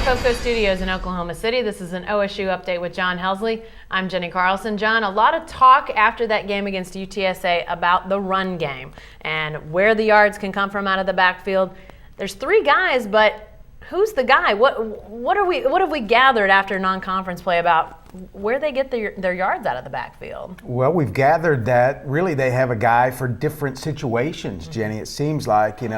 CoFco Studios in Oklahoma City. This is an OSU update with John Helsley. I'm Jenny Carlson. John, a lot of talk after that game against UTSA about the run game and where the yards can come from out of the backfield. There's three guys, but who's the guy? What have we gathered after non-conference play about where they get their yards out of the backfield? Well, we've gathered that really they have a guy for different situations, Jenny. It seems like, in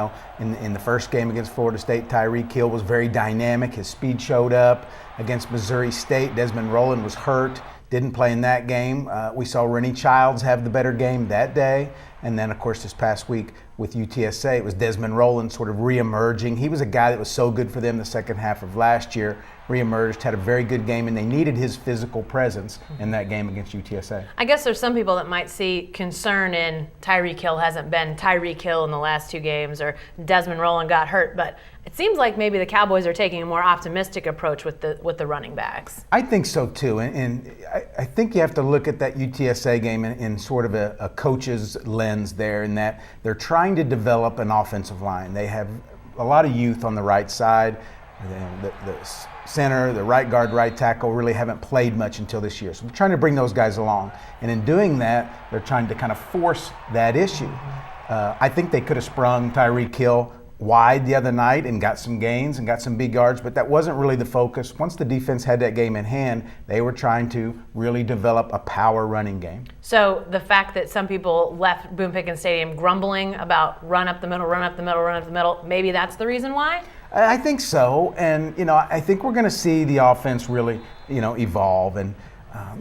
the first game against Florida State, Tyreke Hill was very dynamic. His speed showed up. Against Missouri State, Desmond Rowland was hurt, didn't play in that game. We saw Rennie Childs have the better game that day. And then, of course, this past week with UTSA, it was Desmond Rowland sort of reemerging. He was a guy that was so good for them the second half of last year, reemerged, had a very good game, and they needed his physical presence in that game against UTSA. I guess there's some people that might see concern in Tyreke Hill hasn't been Tyreke Hill in the last two games, or Desmond Rowland got hurt, but it seems like maybe the Cowboys are taking a more optimistic approach with the running backs. I think so too, and I think you have to look at that UTSA game in sort of a coach's lens there, in that they're trying to develop an offensive line. They have a lot of youth on the right side. The center, the right guard, right tackle really haven't played much until this year. So they're trying to bring those guys along. And in doing that, they're trying to kind of force that issue. I think they could have sprung Tyreke Hill wide the other night and got some gains and got some big yards, but that wasn't really the focus. Once the defense had that game in hand, they were trying to really develop a power running game. So the fact that some people left Boone Pickens Stadium grumbling about run up the middle, run up the middle, run up the middle, maybe that's the reason why? I think so, and I think we're going to see the offense really, evolve. And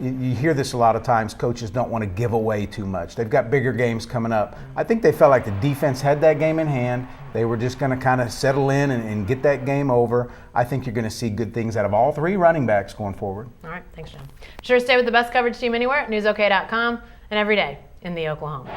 you hear this a lot of times. Coaches don't want to give away too much. They've got bigger games coming up. I think they felt like the defense had that game in hand. They were just going to kind of settle in and get that game over. I think you're going to see good things out of all three running backs going forward. All right, thanks, John. Be sure to stay with the best coverage team anywhere at newsok.com and every day in the Oklahoma.